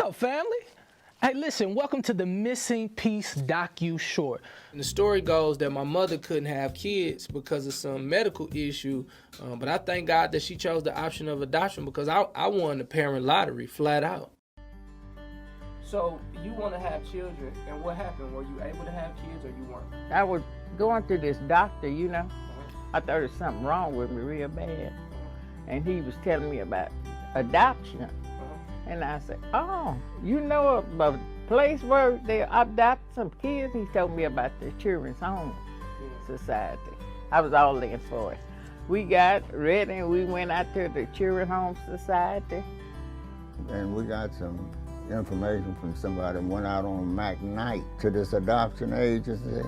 up, family? Hey, listen, welcome to the Missing Piece docu-short. And the story goes that my mother couldn't have kids because of some medical issue, but I thank God that she chose the option of adoption because I won the parent lottery flat out. So, you want to have children, and what happened? Were you able to have kids or you weren't? I was going to this doctor, you know. I thought there was something wrong with me real bad. And he was telling me about adoption. And I said, oh, you know of a place where they adopt some kids? He told me about the Children's Home Society. I was all in for it. We got ready and we went out to the Children's Home Society. And we got some information from somebody that went out on Mac night to this adoption agency.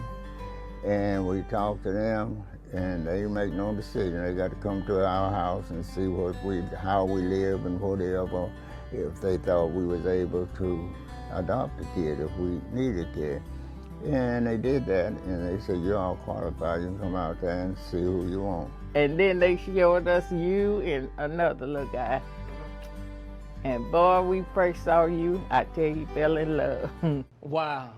And we talked to them and they make no decision. They got to come to our house and see how we live and whatever, if they thought we was able to adopt a kid, if we needed a kid. And they did that, and they said, you're all qualified, you can come out there and see who you want. And then they showed us you and another little guy. And boy, we first saw you, I tell you, fell in love. Wow.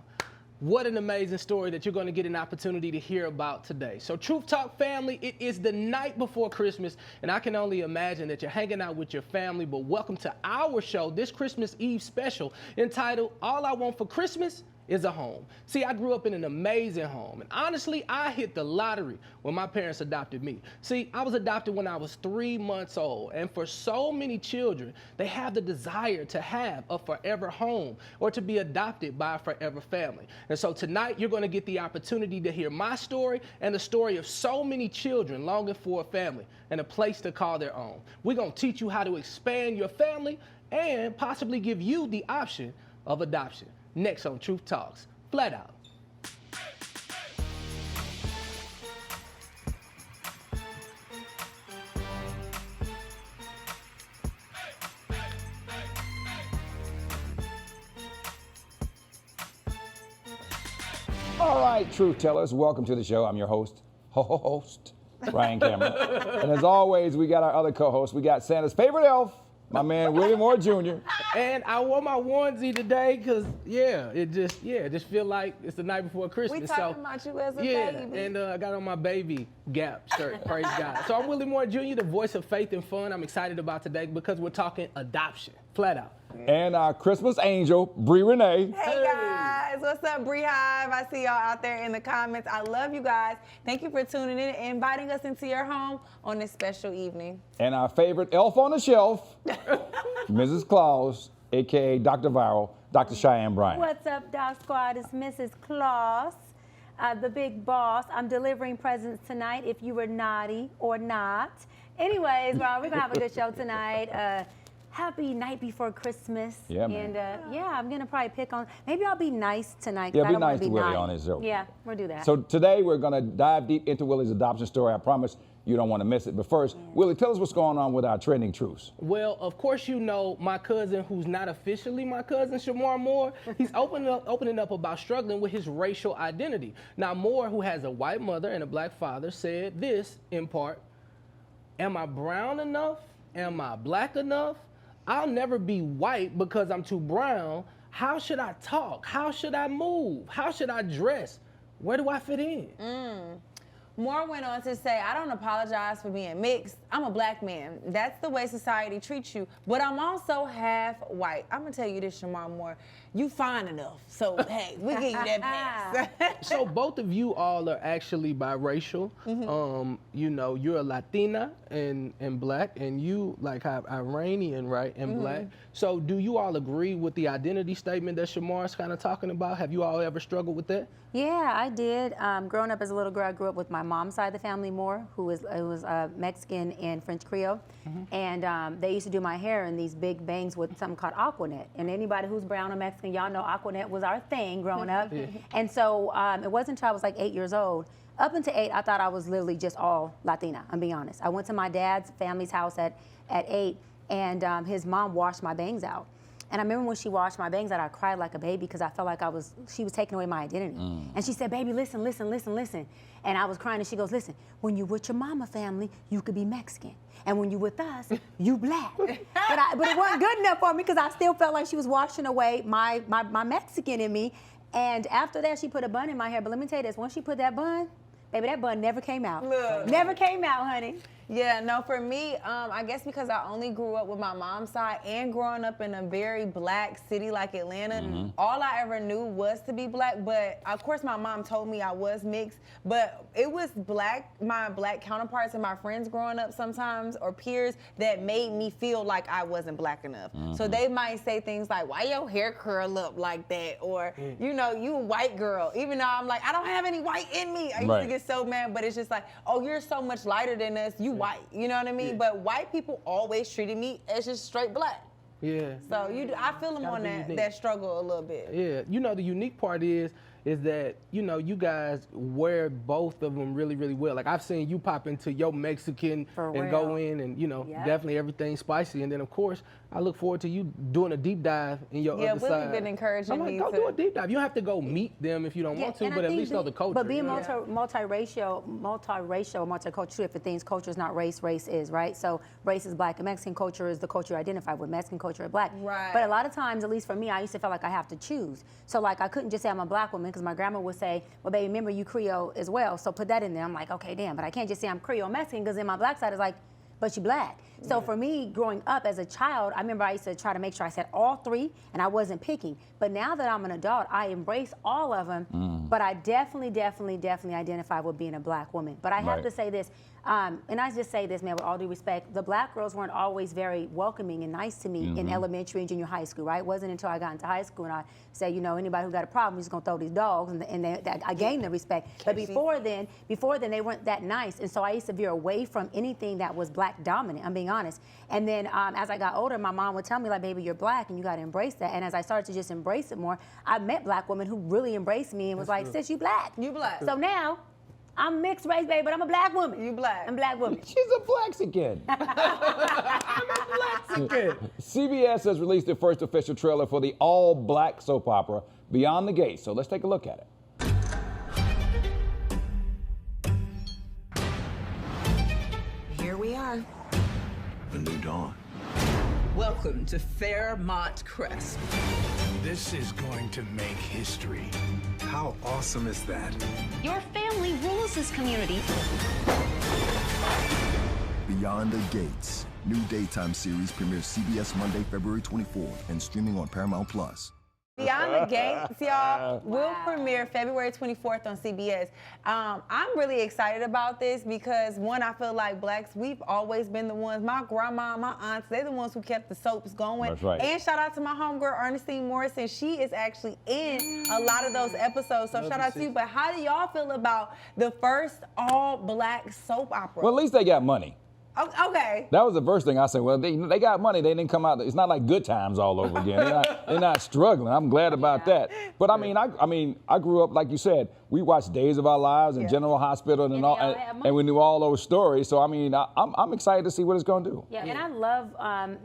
What an amazing story that you're going to get an opportunity to hear about today. So Truth Talk family, it is the night before Christmas, and I can only imagine that you're hanging out with your family, but welcome to our show, this Christmas Eve special, entitled, All I Want for Christmas is a Home. See, I grew up in an amazing home, and honestly, I hit the lottery when my parents adopted me. See, I was adopted when I was 3 months old, and for so many children, they have the desire to have a forever home or to be adopted by a forever family. And so tonight, you're gonna get the opportunity to hear my story and the story of so many children longing for a family and a place to call their own. We're gonna teach you how to expand your family and possibly give you the option of adoption. Next on Truth Talks, Flat Out. All right, Truth Tellers, welcome to the show. I'm your host, Ryan Cameron. And as always, we got our other co-host. We got Santa's favorite elf, my man, Willie Moore Jr. And I wore my onesie today because, it just feel like it's the night before Christmas. We talking about you as a baby. And I got on my baby Gap shirt, praise God. So I'm Willie Moore Jr., the voice of faith and fun. I'm excited about today because we're talking adoption, flat out. And our Christmas angel, Bree Renee. Hey guys, what's up, Bree Hive? I see y'all out there in the comments. I love you guys. Thank you for tuning in and inviting us into your home on this special evening. And our favorite elf on the shelf, Mrs. Claus, AKA Dr. Viral, Dr. Cheyenne Bryant. What's up, Dog Squad? It's Mrs. Claus, the big boss. I'm delivering presents tonight if you were naughty or not. Anyways, well, we're going to have a good show tonight. Happy night before Christmas. Yeah, man. And I'm going to probably pick on, maybe I'll be nice tonight. Yeah, I be don't wanna nice to Willie naughty. on his show. Yeah, we'll do that. So today we're going to dive deep into Willie's adoption story. I promise you don't want to miss it. But first, Willie, tell us what's going on with our trending truths. Well, of course, you know my cousin, who's not officially my cousin, Shamar Moore, he's opening up about struggling with his racial identity. Now, Moore, who has a white mother and a black father, said this in part, am I brown enough? Am I black enough? I'll never be white because I'm too brown. How should I talk? How should I move? How should I dress? Where do I fit in? Moore went on to say, I don't apologize for being mixed. I'm a black man. That's the way society treats you. But I'm also half white. I'm going to tell you this, Shamar Moore. You fine enough. So, hey, we give you that pass. So both of you all are actually biracial. You know, you're a Latina and black, and you like have Iranian, right, and black. So do you all agree with the identity statement that Shamar's kind of talking about? Have you all ever struggled with that? Yeah, I did. Growing up as a little girl, I grew up with my mom's side of the family more, who was Mexican and French Creole. And they used to do my hair in these big bangs with something called Aquanet. And anybody who's brown or Mexican, y'all know Aquanet was our thing growing up. And so it wasn't until I was like 8 years old. Up until 8, I thought I was literally just all Latina, I'm being honest. I went to my dad's family's house at 8, and his mom washed my bangs out. And I remember when she washed my bangs out, I cried like a baby because I felt like she was taking away my identity. And she said, baby, listen, listen, listen, listen. And I was crying and she goes, listen, when you're with your mama family, you could be Mexican. And when you're with us, you black. but it wasn't good enough for me because I still felt like she was washing away my Mexican in me. And after that, she put a bun in my hair. But let me tell you this, once she put that bun, baby, that bun never came out. Look. Never came out, honey. Yeah, no, for me, I guess because I only grew up with my mom's side and growing up in a very black city like Atlanta, all I ever knew was to be black. But of course, my mom told me I was mixed, but it was my black counterparts and my friends growing up sometimes, or peers, that made me feel like I wasn't black enough. So they might say things like, why your hair curl up like that? Or, you know, you a white girl. Even though I'm like, I don't have any white in me. I used to get so mad, but it's just like, oh, you're so much lighter than us. You white, you know what I mean? But white people always treated me as just straight black. Yeah. So I feel them on that struggle a little bit. Yeah. You know, the unique part is that, you know, you guys wear both of them really, really well. Like, I've seen you pop into your Mexican and go in and, you know, definitely everything spicy. And then, of course, I look forward to you doing a deep dive in your other side. Yeah, Willie been encouraging me go do a deep dive. You don't have to go meet them if you don't want to, but at least know the culture. But being multiracial, multicultural, different things, culture is not race, race is, right? So race is black and Mexican culture is the culture you identify with. Mexican culture is black. Right. But a lot of times, at least for me, I used to feel like I have to choose. So like I couldn't just say I'm a black woman because my grandma would say, well, baby, remember you Creole as well, so put that in there. I'm like, okay, damn, but I can't just say I'm Creole Mexican because then my black side is like, but you black. So for me, growing up as a child, I remember I used to try to make sure I said all three and I wasn't picking. But now that I'm an adult, I embrace all of them, but I definitely identify with being a black woman. But I have to say this, and I just say this, man, with all due respect, the black girls weren't always very welcoming and nice to me in elementary and junior high school, right? It wasn't until I got into high school and I said, you know, anybody who got a problem, we're just gonna throw these dogs, and I gained the respect. But before then, they weren't that nice. And so I used to veer away from anything that was black dominant, I'm being honest. And then as I got older, my mom would tell me, like, baby, you're black and you gotta embrace that. And as I started to just embrace it more, I met black women who really embraced me and was like, sis, you black. You black. So now, I'm mixed race, baby, but I'm a black woman. You black. I'm a black woman. She's a Blaxican. CBS has released the first official trailer for the all-black soap opera, Beyond the Gates. So let's take a look at it. Here we are. A new dawn. Welcome to Fairmont Crest. This is going to make history. How awesome is that? Your family rules this community. Beyond the Gates. New daytime series premieres CBS Monday, February 24th and streaming on Paramount+. Beyond the Gates, y'all, will premiere February 24th on CBS. I'm really excited about this because, one, I feel like blacks, we've always been the ones, my grandma, my aunts, they're the ones who kept the soaps going. That's right. And shout out to my homegirl, Ernestine Morrison. She is actually in a lot of those episodes, so shout out to you. But how do y'all feel about the first all-black soap opera? Well, at least they got money. Okay. That was the first thing I said. Well, they got money. They didn't come out. It's not like Good Times all over again. They're not struggling. I'm glad about that. But I mean, I grew up, like you said, we watched Days of Our Lives and General Hospital and all, and we knew all those stories. So I mean, I'm excited to see what it's going to do. Yeah, and I love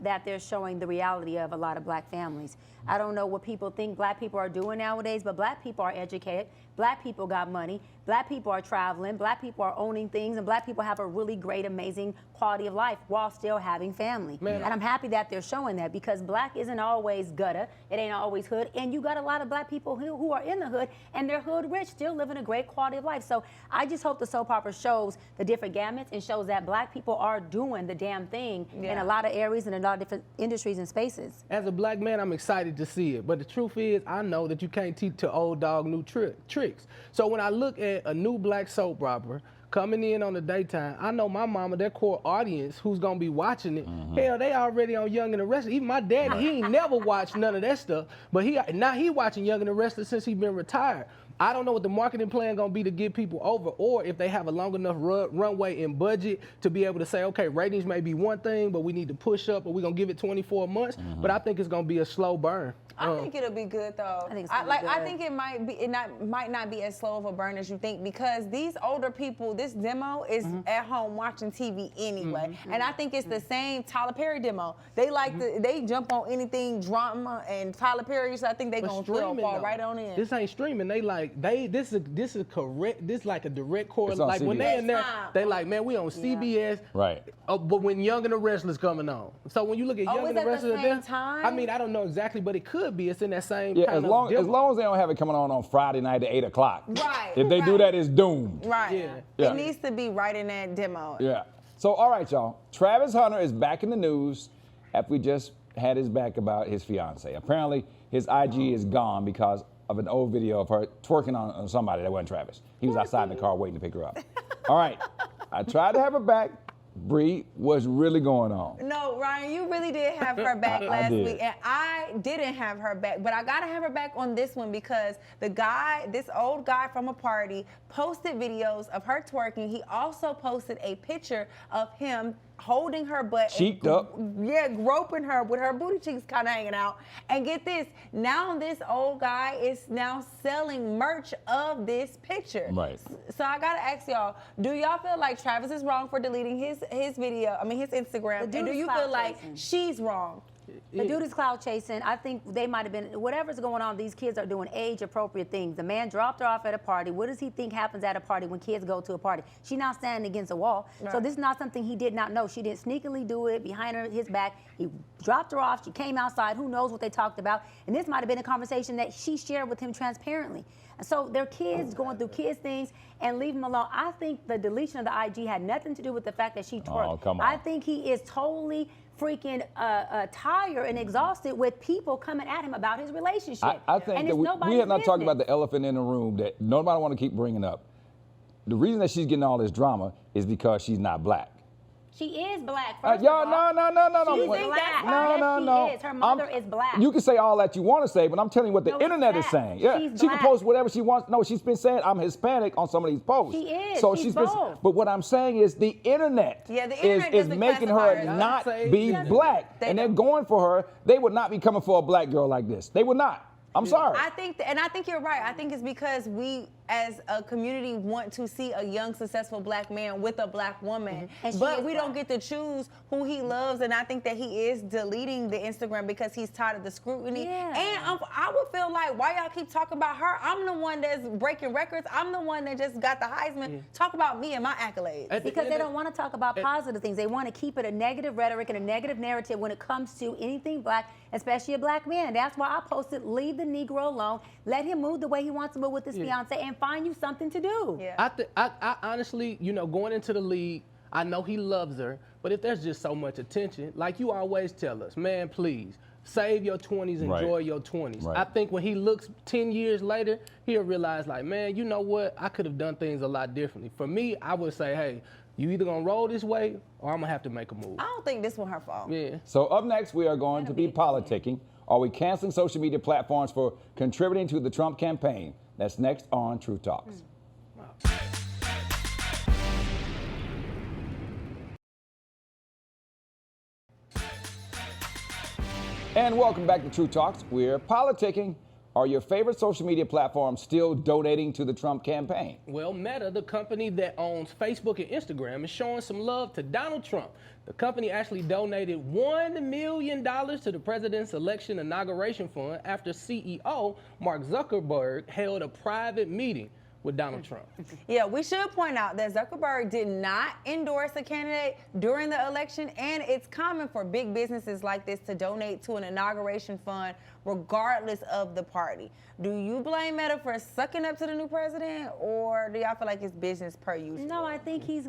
that they're showing the reality of a lot of black families. I don't know what people think black people are doing nowadays, but black people are educated. Black people got money. Black people are traveling. Black people are owning things, and black people have a really great, amazing quality of life while still having family. Man. And I'm happy that they're showing that because black isn't always gutter. It ain't always hood. And you got a lot of black people who are in the hood and they're hood rich, still living a great quality of life. So I just hope the soap opera shows the different gamuts and shows that black people are doing the damn thing in a lot of areas and in a lot of different industries and spaces. As a black man, I'm excited to see it. But the truth is, I know that you can't teach an old dog new tricks. So when I look at a new black soap opera coming in on the daytime, I know my mama, their core audience, who's gonna be watching it, hell, they already on Young and the Restless. Even my daddy, he ain't never watched none of that stuff, but now he watching Young and the Restless since he been retired. I don't know what the marketing plan gonna be to get people over, or if they have a long enough runway and budget to be able to say, okay, ratings may be one thing, but we need to push up, or we're gonna give it 24 months. But I think it's gonna be a slow burn. I think it'll be good though. I think it's gonna be good. I think it might not be as slow of a burn as you think, because these older people, this demo is at home watching TV anyway, and I think it's the same Tyler Perry demo. They like they jump on anything drama and Tyler Perry, so I think they gonna fall right on in. This ain't streaming. This is correct. This like a direct correlation. Like when CBS. they in there, they like, man, we on CBS. Right. But when Young and the Restless coming on, so when you look at Young and the Restless, I mean, I don't know exactly, but it could be. It's in that same. Yeah, kind as long as they don't have it coming on Friday night at 8 o'clock. Right. If they do that, it's doomed. Right. Yeah. It needs to be right in that demo. Yeah. So, all right, y'all. Travis Hunter is back in the news after we just had his back about his fiance. Apparently, his IG is gone because of an old video of her twerking on somebody that wasn't Travis. He was outside in the car waiting to pick her up. All right. I tried to have her back. Bree, what's really going on? No, Ryan, you really did have her back last did. week, and I didn't have her back, but I gotta have her back on this one because this old guy from a party, posted videos of her twerking. He also posted a picture of him holding her butt, cheeked up, groping her with her booty cheeks kind of hanging out. And get this, now this old guy is now selling merch of this picture. Right. So I gotta ask y'all, do y'all feel like Travis is wrong for deleting his Instagram? And do you feel like she's wrong? The dude is cloud chasing. I think they might have been, whatever's going on, these kids are doing age appropriate things. The man dropped her off at a party. What does he think happens at a party when kids go to a party? She's not standing against a wall. Right. So this is not something he did not know. She didn't sneakily do it behind his back. He dropped her off. She came outside. Who knows what they talked about? And this might have been a conversation that she shared with him transparently. And so they're kids going through kids things, and leave them alone. I think the deletion of the IG had nothing to do with the fact that she twerked. Oh, come on. I think he is totally freaking tired and exhausted with people coming at him about his relationship. I think that we have not talked about the elephant in the room that nobody want to keep bringing up. The reason that she's getting all this drama is because she's not black. She is black. First y'all, of all. no. She's black. No. She is. Her mother is black. You can say all that you want to say, but I'm telling you what the internet is saying. Yeah, she can post whatever she wants. No, she's been saying I'm Hispanic on some of these posts. She is. So she's been. both. But what I'm saying is the internet, is making her not be black, and they're going for her. They would not be coming for a black girl like this. They would not. I'm sorry. I think you're right. I think it's because we, as a community, want to see a young, successful black man with a black woman, but we don't get to choose who he loves. And I think that he is deleting the Instagram because he's tired of the scrutiny. Yeah. And I would feel like, why y'all keep talking about her? I'm the one that's breaking records. I'm the one that just got the Heisman. Talk about me and my accolades. Because they don't want to talk about positive things. They want to keep it a negative rhetoric and a negative narrative when it comes to anything black, especially a black man. That's why I posted, leave the Negro alone. Let him move the way he wants to move with his fiance, and find you something to do. Yeah. I honestly, going into the league, I know he loves her, but if there's just so much attention, like you always tell us, man, please, save your 20s, enjoy your 20s. Right. I think when he looks 10 years later, he'll realize, like, man, you know what? I could have done things a lot differently. For me, I would say, hey, you either gonna roll this way or I'm gonna have to make a move. I don't think this was her fault. Yeah. So up next, we are going to be politicking. Are we canceling social media platforms for contributing to the Trump campaign? That's next on True Talks. And welcome back to True Talks. We're politicking. Are your favorite social media platforms still donating to the Trump campaign? Well, Meta, the company that owns Facebook and Instagram, is showing some love to Donald Trump. The company actually donated $1 million to the president's election inauguration fund after CEO Mark Zuckerberg held a private meeting with Donald Trump. Yeah, we should point out that Zuckerberg did not endorse a candidate during the election, and it's common for big businesses like this to donate to an inauguration fund regardless of the party. Do you blame Meta for sucking up to the new president, or do y'all feel like it's business per usual? No, I think he's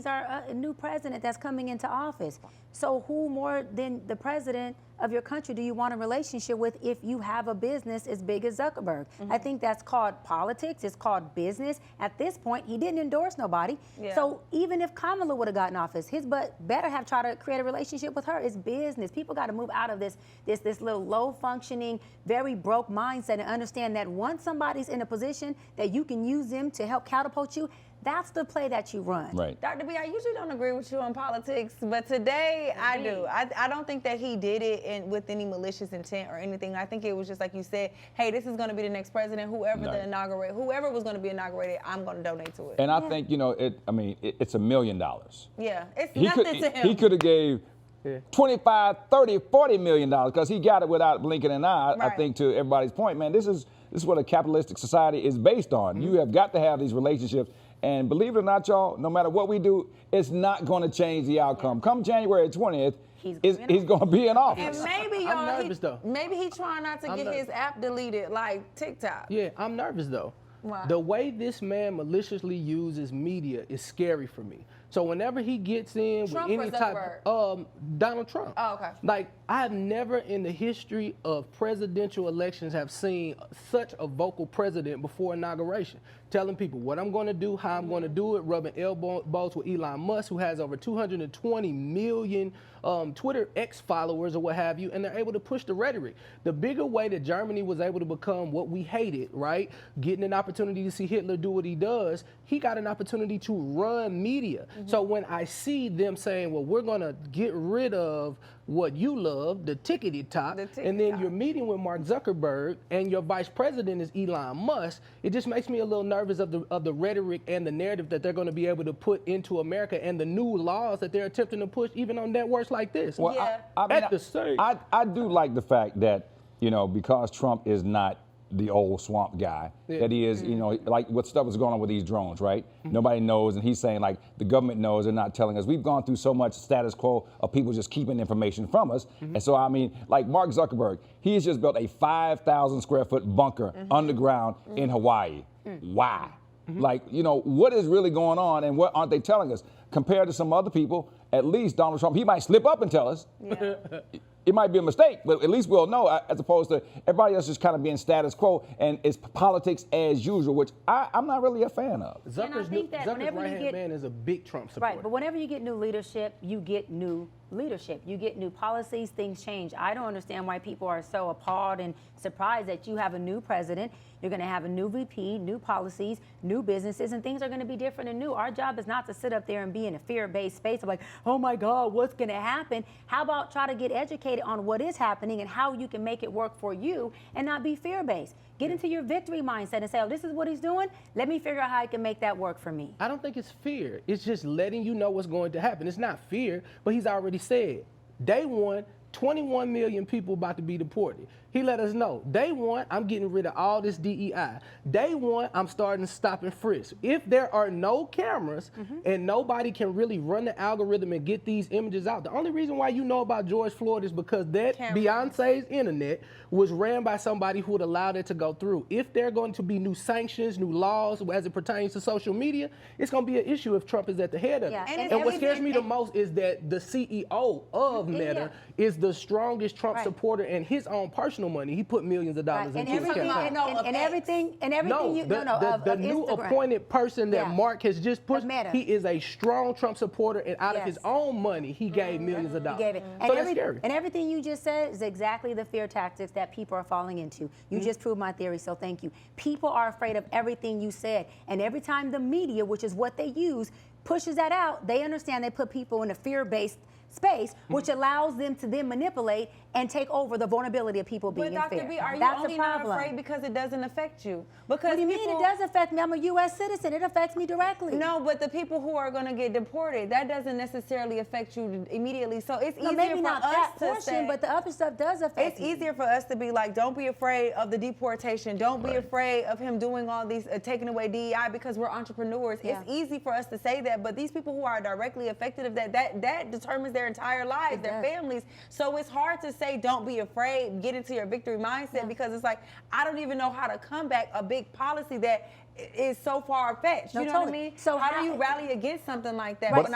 our new president that's coming into office. So who more than the president of your country do you want a relationship with if you have a business as big as Zuckerberg? I think that's called politics. It's called business. At this point, he didn't endorse nobody. Yeah. So even if Kamala would have gotten office, his butt better have tried to create a relationship with her. It's business. People got to move out of this little low functioning, very broke mindset and understand that once somebody's in a position that you can use them to help catapult you, that's the play that you run. Right. Dr. B, I usually don't agree with you on politics, but today I do. I don't think that he did it with any malicious intent or anything. I think it was just like you said, hey, this is going to be the next president. Whoever was going to be inaugurated, I'm going to donate to it. And I think, you know, it's $1 million. Yeah, it's nothing to him. He could have gave 25, 30, 40 million dollars because he got it without blinking an eye. Right. I think to everybody's point, man, this is what a capitalistic society is based on. You have got to have these relationships. And believe it or not, y'all, no matter what we do, it's not going to change the outcome. Come January 20th, he's going to be in office. And maybe, I'm nervous, though. Maybe he's trying not to get his app deleted like TikTok. Yeah, I'm nervous, though. Why? The way this man maliciously uses media is scary for me. So whenever he gets in Trump with or any type of Donald Trump. Oh, okay. Like, I have never in the history of presidential elections have seen such a vocal president before inauguration, telling people what I'm going to do, how I'm going to do it, rubbing elbows with Elon Musk, who has over 220 million Twitter X followers or what have you, and they're able to push the rhetoric. The bigger way that Germany was able to become what we hated, right? Getting an opportunity to see Hitler do what he does, he got an opportunity to run media. So when I see them saying, well, we're going to get rid of what you love, the tickety top, and then you're meeting with Mark Zuckerberg and your vice president is Elon Musk, it just makes me a little nervous of the rhetoric and the narrative that they're going to be able to put into America and the new laws that they're attempting to push even on networks like this. Well, yeah. I do like the fact that, you know, because Trump is not the old swamp guy, that he is, you know, like what stuff is going on with these drones, right? Nobody knows, and he's saying, like, the government knows, they're not telling us. We've gone through so much status quo of people just keeping information from us. And so, I mean, like Mark Zuckerberg, he has just built a 5,000 square foot bunker underground in Hawaii. Why? Like, you know, what is really going on and what aren't they telling us? Compared to some other people, at least Donald Trump, he might slip up and tell us. Yeah. It might be a mistake, but at least we'll know, as opposed to everybody else just kind of being status quo and it's politics as usual, which I'm not really a fan of. Zucker's right-hand man is a big Trump supporter. Right, but whenever you get new leadership, you get new leadership. You get new policies, things change. I don't understand why people are so appalled and surprised that you have a new president. You're going to have a new VP, new policies, new businesses, and things are going to be different and new. Our job is not to sit up there and be in a fear-based space of like, oh my God, what's going to happen? How about try to get educated on what is happening and how you can make it work for you and not be fear-based? Get into your victory mindset and say, oh, this is what he's doing. Let me figure out how I can make that work for me. I don't think it's fear. It's just letting you know what's going to happen. It's not fear, but he's already said, day one, 21 million people about to be deported. He let us know. Day one, I'm getting rid of all this DEI. Day one, I'm starting to stop and frisk. If there are no cameras and nobody can really run the algorithm and get these images out, the only reason why you know about George Floyd is because that Beyonce's internet was ran by somebody who would allow it to go through. If there are going to be new sanctions, new laws as it pertains to social media, it's going to be an issue if Trump is at the head of it. And what scares me the most is that the CEO of Meta is the strongest Trump supporter and his own personal money. He put millions of dollars into his campaign. The new appointed person that Mark has just pushed, he is a strong Trump supporter, and out of his own money, he gave millions of dollars. He gave it. So that's scary. And everything you just said is exactly the fear tactics that people are falling into. You just proved my theory, so thank you. People are afraid of everything you said, and every time the media, which is what they use, pushes that out, they understand they put people in a fear-based space, which allows them to then manipulate and take over the vulnerability of people being in fear. But Dr. B, are you That's only not afraid because it doesn't affect you? Because what do you mean it does affect me? I'm a U.S. citizen. It affects me directly. No, but the people who are going to get deported, that doesn't necessarily affect you immediately. So it's easier maybe for not us that to portion, say, but the other stuff does affect it's easier for us to be like, don't be afraid of the deportation. Don't be afraid of him doing all these, taking away DEI because we're entrepreneurs. It's easy for us to say that, but these people who are directly affected of that determines their entire lives, their families. So it's hard to say, don't be afraid, get into your victory mindset, because it's like, I don't even know how to combat a big policy that is so far-fetched. You know what I mean? So how do you rally against something like that? Right.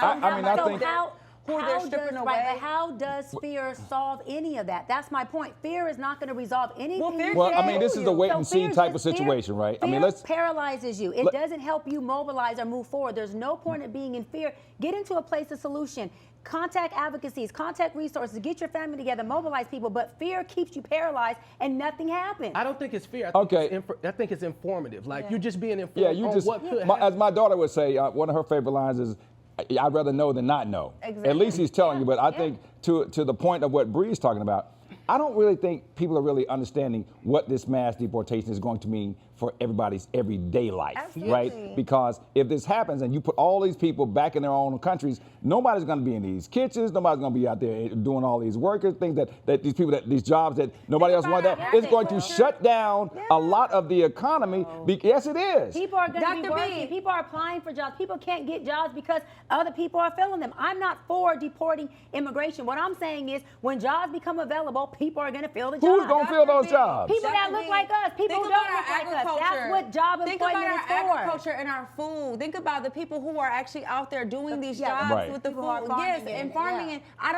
But who they're stripping away. But how does fear solve any of that? That's my point. Fear is not going to resolve anything. Well, I mean, this is a wait and see type of situation, right? I mean, let's paralyzes you. It doesn't help you mobilize or move forward. There's no point in being in fear. Get into a place of solution. Contact advocacies, contact resources, get your family together, mobilize people, but fear keeps you paralyzed and nothing happens. I don't think it's fear. I think it's informative. Like, you're just being informed on what could happen. As my daughter would say, one of her favorite lines is, I'd rather know than not know. Exactly. At least he's telling you, but I think to the point of what Bree's talking about, I don't really think people are really understanding what this mass deportation is going to mean for everybody's everyday life, right? Because if this happens and you put all these people back in their own countries, nobody's going to be in these kitchens, nobody's going to be out there doing all these workers, things that these people, these jobs that nobody else wants. It's going to shut down a lot of the economy. Yes, it is. People are going to be working. People are applying for jobs. People can't get jobs because other people are filling them. I'm not for deporting immigration. What I'm saying is when jobs become available, people are going to fill the jobs. Who's going to fill those jobs? People that look like us. People who don't look like us. That's what job employment is for. Think about our agriculture and our food. Think about the people who are actually out there doing these jobs with the food. And farming. And I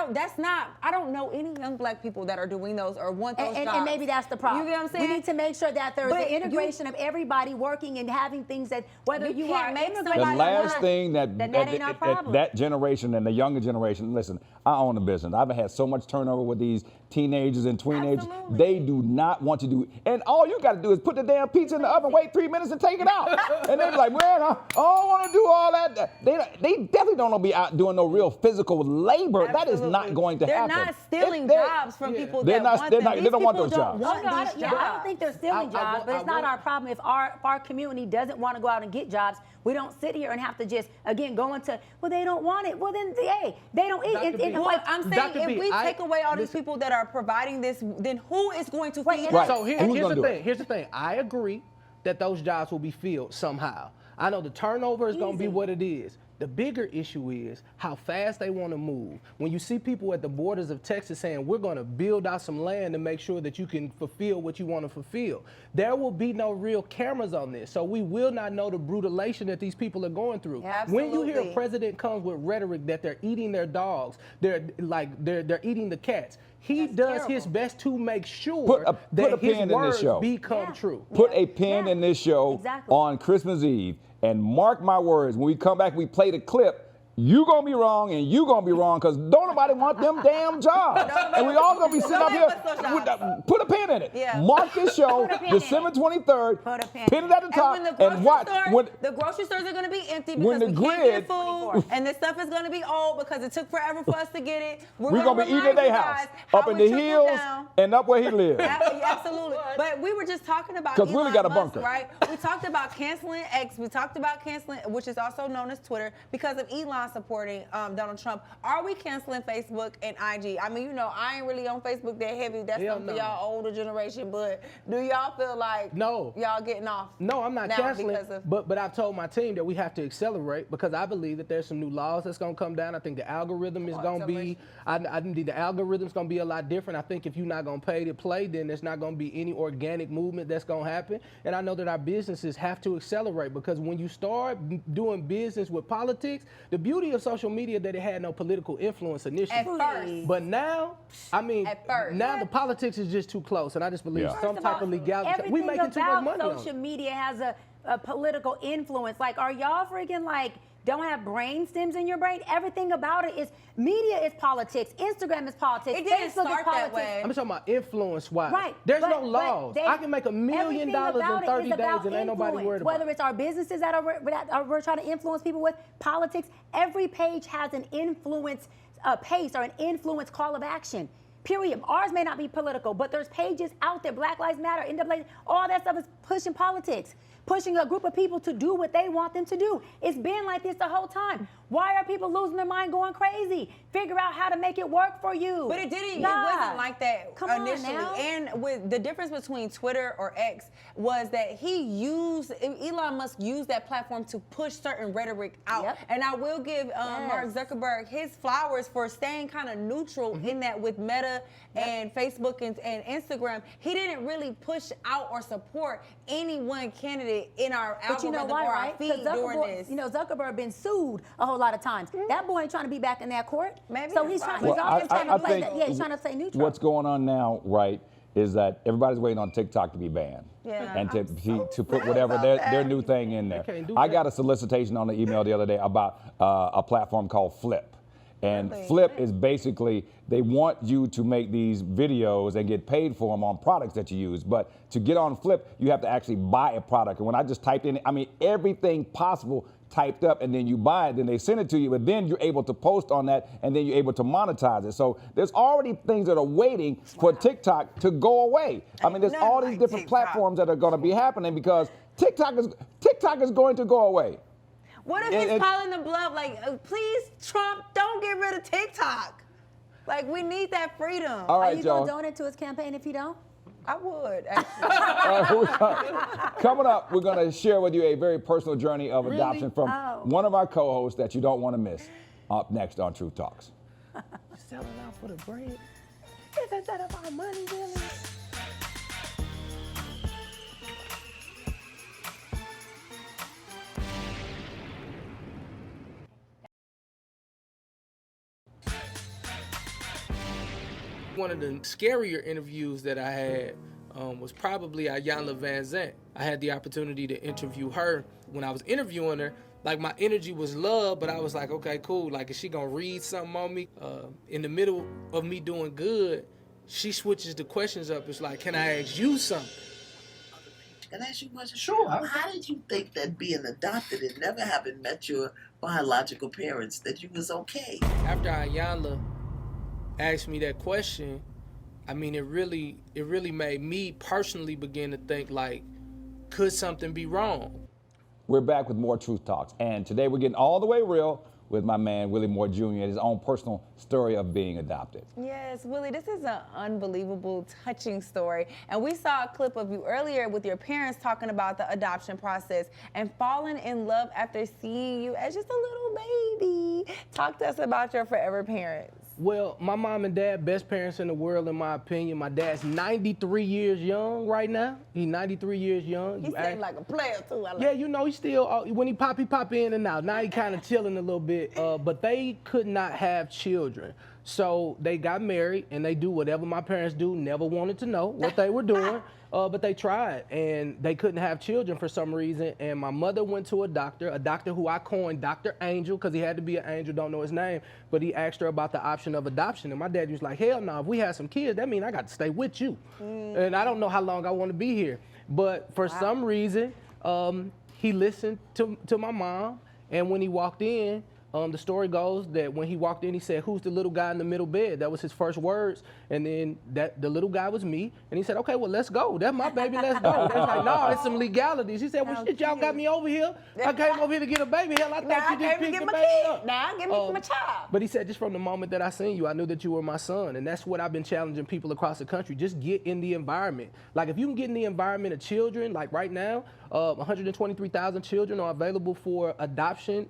don't know any young black people that are doing those or want those jobs. And maybe that's the problem. You get what I'm saying? We need to make sure that there's the integration of everybody working and having things that whether you are the last thing that generation and the younger generation, listen, I own a business. I've had so much turnover with these teenagers and teenagers. They do not want to do it. And all you got to do is put the damn pizza in the oven, wait 3 minutes and take it out. And they're like, man, I don't want to do all that. They definitely don't want to be out doing no real physical labor. That is not going to happen. They're not stealing jobs from people that want them. They don't want those jobs. I don't think they're stealing jobs, but it's not our problem. If our community doesn't want to go out and get jobs, we don't sit here and have to just, again, go into, well, they don't want it. Well, then, hey, they don't eat. Well, I'm saying if we take away all these people that are providing this, then who is going to feed us? So here's the thing. I agree that those jobs will be filled somehow. I know the turnover is going to be what it is. The bigger issue is how fast they want to move. When you see people at the borders of Texas saying, we're going to build out some land to make sure that you can fulfill what you want to fulfill, there will be no real cameras on this. So we will not know the brutalization that these people are going through. Absolutely. When you hear a president comes with rhetoric that they're eating their dogs, they're eating the cats, he does his best to make sure that his words become true. Put a pin in this show on Christmas Eve. And mark my words, when we come back, we play the clip. You gonna be wrong and you gonna be wrong because don't nobody want them damn jobs. And we all gonna be sitting up here. Put a pin in it. Mark this show, December 23rd. Pin it at the top and watch. The grocery stores are gonna be empty because we can't get food, and the stuff is gonna be old because it took forever for us to get it. We're gonna be eating at their house, up in the hills and up where he lives. Absolutely. But we were just talking about because Willie got a bunker, right? We talked about canceling X. We talked about canceling, which is also known as Twitter, because of Elon supporting Donald Trump. Are we canceling Facebook and IG? I mean, you know, I ain't really on Facebook that heavy. That's something for y'all older generation. But do y'all feel like y'all getting off? No, I'm not canceling. But I've told my team that we have to accelerate because I believe that there's some new laws that's going to come down. I think the algorithm is going to be. I think the algorithm's going to be a lot different. I think if you're not going to pay to play, then there's not going to be any organic movement that's going to happen. And I know that our businesses have to accelerate because when you start doing business with politics, the beauty of social media that it had no political influence initially. At first. But now, I mean, now the politics is just too close, and I just believe some type of legality. We making too much money on it. Social media has a political influence. Like, are y'all freaking like don't have brain stems in your brain? Everything about it is media is politics. Instagram is politics. It didn't Facebook start is politics. that way. I'm talking about influence-wise. Right. There's no laws. I can make $1 million in 30 days and ain't nobody worried about it. Whether it's our businesses that we're trying to influence people with, politics, every page has an influence pace or an influence call of action. Period. Ours may not be political, but there's pages out there, Black Lives Matter, NAACP, all that stuff is pushing politics, pushing a group of people to do what they want them to do. It's been like this the whole time. Why are people losing their mind going crazy? Figure out how to make it work for you. But it didn't. It wasn't like that initially. And with the difference between Twitter or X was that Elon Musk used that platform to push certain rhetoric out. And I will give Mark Zuckerberg his flowers for staying kind of neutral in that with Meta media and Facebook and Instagram, he didn't really push out or support any one candidate in our But you know algorithm why, or our right? feed during this. You know, Zuckerberg been sued a whole lot of times. That boy ain't trying to be back in that court. Maybe So that's he's fine. trying. Well, He's always trying to play. think He's trying to stay neutral. What's going on now, right, is that everybody's waiting on TikTok to be banned. Yeah, And to so put sad whatever about their that. new thing in there. can't do I that. got a solicitation on the email the other day about a platform called Flip. And Really? Flip is basically, they want you to make these videos and get paid for them on products that you use. But to get on Flip, you have to actually buy a product. And when I just typed in, I mean, everything possible typed up, and then you buy it, then they send it to you, but then you're able to post on that, and then you're able to monetize it. So there's already things that are waiting for TikTok to go away. I mean, there's nothing all these like different TikTok. platforms that are going to be happening because TikTok is going to go away. What if And- he's calling the bluff? Like, please, Trump, don't get rid of TikTok. Like, we need that freedom. All Are right, you y'all. gonna donate to his campaign if you don't? I would, actually. All right, coming up, we're going to share with you a very personal journey of adoption from Oh. one of our co-hosts that you don't want to miss. Up next on Truth Talks. Selling out for the bread. Isn't that about money, really? One of the scarier interviews that I had was probably Ayanna Van Zant. I had the opportunity to interview her. When I was interviewing her, like my energy was love, but I was like, okay, cool. Like, is she gonna read something on me? In the middle of me doing good, she switches the questions up. It's like, can I ask you something? Can I ask you a question? Sure. How did you think that being adopted and never having met your biological parents, that you was okay? After Ayanna asked me that question, I mean, it really made me personally begin to think, like, could something be wrong? We're back with more Truth Talks, and today we're getting all the way real with my man Willie Moore Jr. and his own personal story of being adopted. Yes, Willie, this is an unbelievable, touching story. And we saw a clip of you earlier with your parents talking about the adoption process and falling in love after seeing you as just a little baby. Talk to us about your forever parents. Well, my mom and dad, best parents in the world, in my opinion. My dad's 93 years young right now. He's 93 years young. He You seemed ask- like a player, too. I like Yeah, you know, he still, when he pop in and out. Now he kind of chilling a little bit, but they could not have children. So they got married, and they do whatever my parents do, never wanted to know what they were doing, but they tried, and they couldn't have children for some reason. And my mother went to a doctor who I coined Dr. Angel, because he had to be an angel, don't know his name, but he asked her about the option of adoption. And my dad was like, hell no, if we have some kids, that means I got to stay with you. And I don't know how long I want to be here. But for some reason, he listened to my mom, and when he walked in, the story goes that when he walked in, he said, "Who's the little guy in the middle bed?" That was his first words. And then the little guy was me. And he said, "Okay, well, let's go. That's my baby, let's go." They was like, "No, it's some legalities." He said, "Well, shit, y'all got me over here. I came over here to get a baby. Hell, I thought you just picked the baby up." Now give me my child. But he said, just from the moment that I seen you, I knew that you were my son. And that's what I've been challenging people across the country. Just get in the environment. Like, if you can get in the environment of children, like right now, 123,000 children are available for adoption.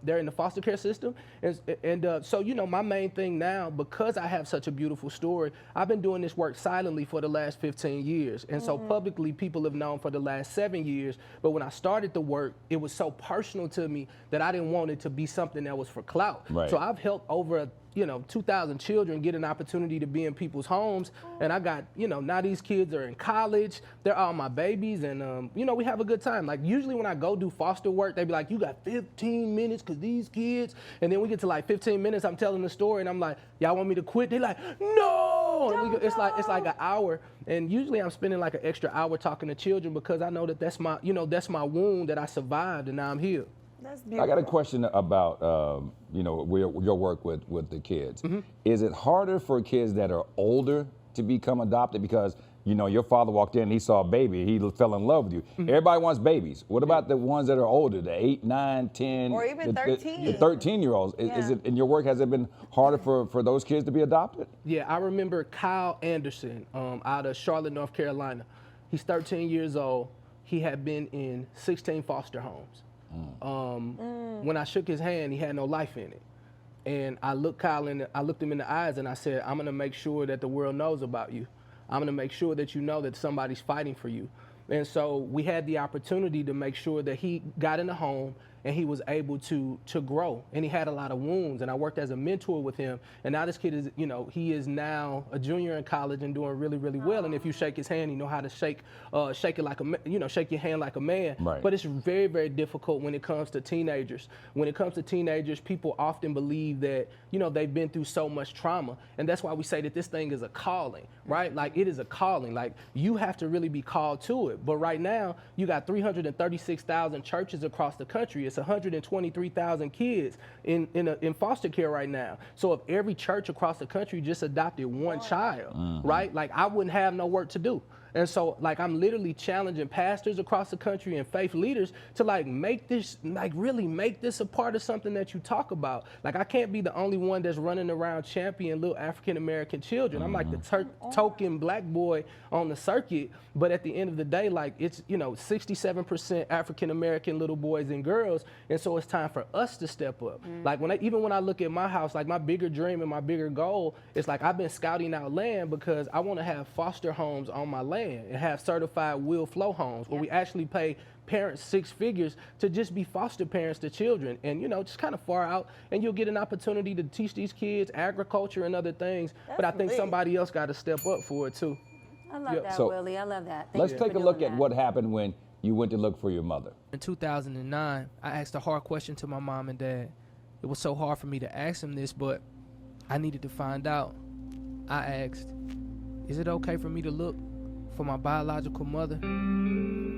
They're in the foster care system. And so, you know, my main thing now, because I have such a beautiful story, I've been doing this work silently for the last 15 years. And so publicly, people have known for the last 7 years. But when I started the work, it was so personal to me that I didn't want it to be something that was for clout. Right. So I've helped over 2,000 children get an opportunity to be in people's homes. And I got, now these kids are in college. They're all my babies. And, we have a good time. Like, usually when I go do foster work, they be like, you got 15 minutes because these kids. And then we get to like 15 minutes, I'm telling the story. And I'm like, y'all want me to quit? They like, no. And it's like an hour. And usually I'm spending like an extra hour talking to children because I know that that's my wound that I survived and now I'm healed. That's beautiful. I got a question about, your work with the kids. Is it harder for kids that are older to become adopted? Because, your father walked in and he saw a baby, he fell in love with you. Everybody wants babies. What about the ones that are older, the 8, 9, 10? Or even 13. The 13-year-olds. Is it, in your work, has it been harder for those kids to be adopted? Yeah, I remember Kyle Anderson out of Charlotte, North Carolina. He's 13 years old. He had been in 16 foster homes. When I shook his hand, he had no life in it. And I looked him in the eyes and I said, I'm gonna make sure that the world knows about you. I'm gonna make sure that you know that somebody's fighting for you. And so we had the opportunity to make sure that he got in the home and he was able to grow. And he had a lot of wounds, and I worked as a mentor with him. And now this kid is, he is now a junior in college and doing really, really well. And if you shake his hand, you know how to shake it like shake your hand like a man. Right. But it's very, very difficult when it comes to teenagers. When it comes to teenagers, people often believe that, they've been through so much trauma. And that's why we say that this thing is a calling, right? Like, it is a calling. Like, you have to really be called to it. But right now, you got 336,000 churches across the country. It's 123,000 kids in foster care right now. So if every church across the country just adopted one child, right? Like, I wouldn't have no work to do. And so, like, I'm literally challenging pastors across the country and faith leaders to, like, really make this a part of something that you talk about. Like, I can't be the only one that's running around championing little African-American children. I'm like the token black boy on the circuit. But at the end of the day, like, it's, 67% African-American little boys and girls. And so it's time for us to step up. Like, even when I look at my house, like, my bigger dream and my bigger goal is, like, I've been scouting out land because I want to have foster homes on my land and have certified will flow homes where we actually pay parents 6 figures to just be foster parents to children, and just kind of far out, and you'll get an opportunity to teach these kids agriculture and other things. But I think somebody else got to step up for it too. I love that, So, Willie. I love that. Let's take a look at what happened when you went to look for your mother. In 2009, I asked a hard question to my mom and dad. It was so hard for me to ask them this, but I needed to find out. I asked, is it okay for me to look for my biological mother?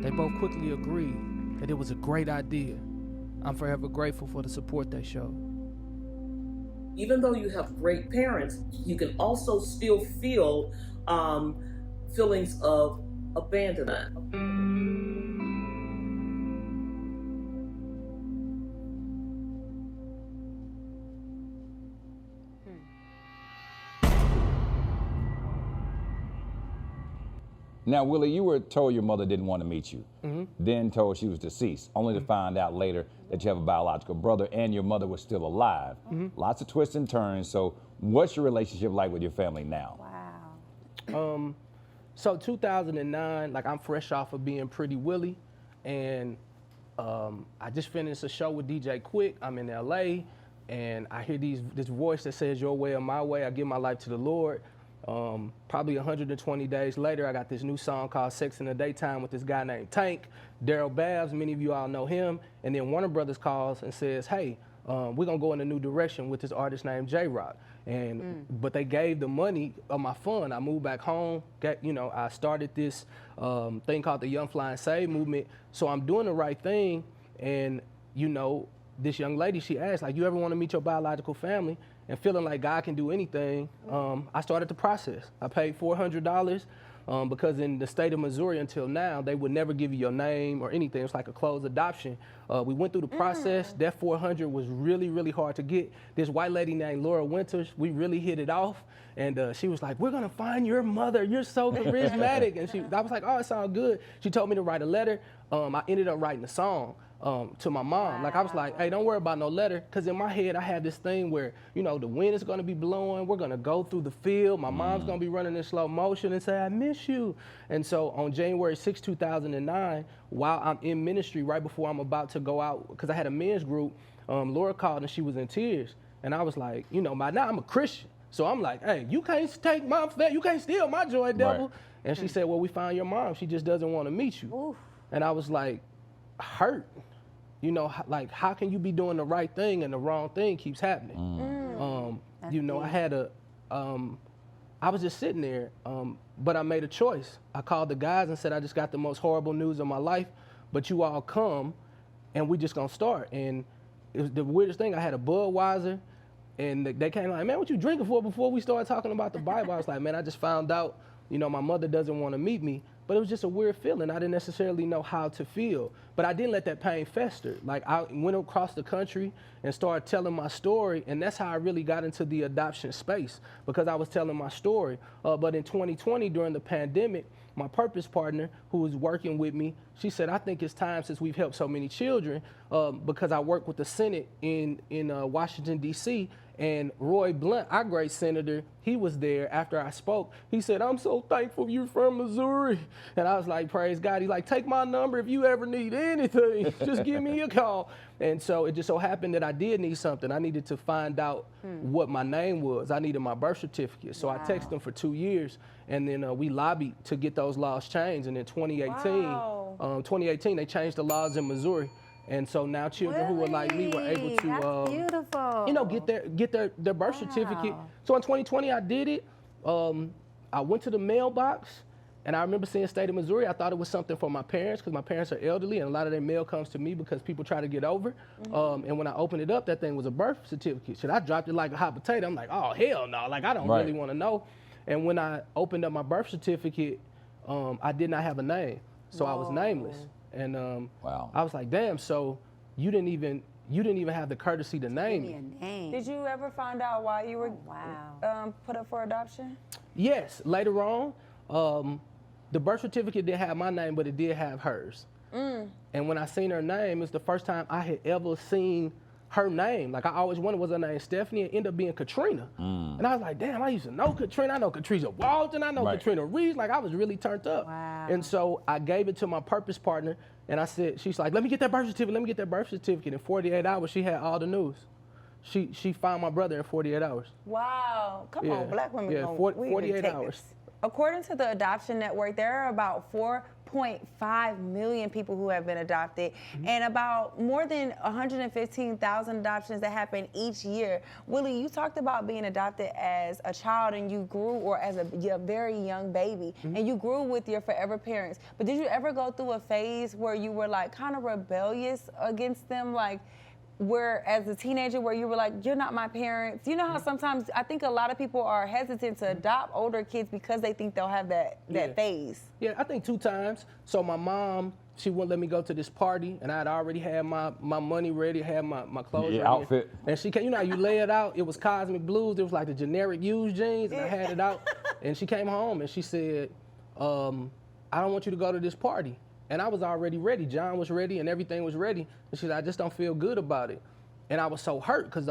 They both quickly agreed that it was a great idea. I'm forever grateful for the support they showed. Even though you have great parents, you can also still feel feelings of abandonment. Now, Willie, you were told your mother didn't want to meet you, then told she was deceased, only to find out later that you have a biological brother and your mother was still alive. Lots of twists and turns. So what's your relationship like with your family now? Wow. So 2009, like, I'm fresh off of being Pretty Willie, and I just finished a show with DJ Quick. I'm in LA, and I hear this voice that says, your way or my way. I give my life to the Lord. Probably 120 days later, I got this new song called Sex in the Daytime with this guy named Tank, Daryl Babs. Many of you all know him. And then Warner Brothers calls and says, hey, we're gonna go in a new direction with this artist named J-Rock. And but they gave the money of my fund. I moved back home. I started this thing called the Young Fly and Save movement. So I'm doing the right thing. And this young lady, she asked, like, you ever want to meet your biological family? And feeling like God can do anything, I started the process. I paid $400 because in the state of Missouri until now, they would never give you your name or anything. It's like a closed adoption. We went through the process. That $400 was really, really hard to get. This white lady named Laura Winters, we really hit it off. And she was like, we're gonna find your mother. You're so charismatic. And I was like, oh, it sounds good. She told me to write a letter. I ended up writing a song to my mom. Wow. Like, I was like, hey, don't worry about no letter. Because in my head, I had this thing where, the wind is going to be blowing. We're going to go through the field. My mom's going to be running in slow motion and say, I miss you. And so on January 6, 2009, while I'm in ministry, right before I'm about to go out, because I had a men's group, Laura called and she was in tears. And I was like, by now I'm a Christian. So I'm like, hey, you can't take you can't steal my joy, devil. Right. And she said, well, we found your mom. She just doesn't want to meet you. Oof. And I was like, hurt. Like, how can you be doing the right thing and the wrong thing keeps happening? I had I was just sitting there, but I made a choice. I called the guys and said, I just got the most horrible news of my life, but you all come and we just gonna start. And it was the weirdest thing. I had a Budweiser and they came like, man, what you drinking for before we started talking about the Bible? I was like, man, I just found out, my mother doesn't want to meet me. But it was just a weird feeling. I didn't necessarily know how to feel. But I didn't let that pain fester. Like, I went across the country and started telling my story, and that's how I really got into the adoption space, because I was telling my story. But in 2020, during the pandemic, my purpose partner, who was working with me, she said, I think it's time, since we've helped so many children, because I work with the Senate in Washington, D.C., And Roy Blunt, our great senator, he was there after I spoke. He said, I'm so thankful you're from Missouri. And I was like, praise God. He's like, take my number if you ever need anything. Just give me a call. And so it just so happened that I did need something. I needed to find out what my name was. I needed my birth certificate. So I texted them for 2 years. And then we lobbied to get those laws changed. And in 2018, they changed the laws in Missouri. And so now children who are like me were able to, you know, get their birth certificate. So in 2020, I did it. I went to the mailbox, and I remember seeing State of Missouri. I thought it was something for my parents because my parents are elderly, and a lot of their mail comes to me because people try to get over. And when I opened it up, that thing was a birth certificate. So I dropped it like a hot potato. I'm like, oh, hell no. Like, I don't really want to know. And when I opened up my birth certificate, I did not have a name. So I was nameless. And I was like, damn, so you didn't even have the courtesy to name me. Did you ever find out why you were put up for adoption? Yes, later on, the birth certificate didn't have my name, but it did have hers. And when I seen her name, it's the first time I had ever seen her name. Like, I always wondered, was her name Stephanie? It ended up being Katrina. And I was like, damn, I used to know Katrina. I know Katrina Walton. I know Katrina Reeves. Like, I was really turned up. And so I gave it to my purpose partner, and I said, she's like, let me get that birth certificate. Let me get that birth certificate. In 48 hours, she had all the news. She found my brother in 48 hours. Wow. Come on, black women. Yeah, 48 hours. According to the Adoption Network, there are about 4.5 million people who have been adopted, and about more than 115,000 adoptions that happen each year. Willie, you talked about being adopted as a child, and you grew, or as a very young baby, and you grew with your forever parents. But did you ever go through a phase where you were like kind of rebellious against them, like, where as a teenager where you were like, you're not my parents? You know how sometimes I think a lot of people are hesitant to adopt older kids because they think they'll have that phase. Yeah, I think 2 times. So my mom, she wouldn't let me go to this party, and I had already had my money ready, had my clothes ready. Outfit. And she came, you know how you lay it out? It was Cosmic Blues. It was like the generic used jeans, and I had it out. And she came home, and she said, I don't want you to go to this party. And I was already ready. John was ready, and everything was ready. And she said, I just don't feel good about it. And I was so hurt because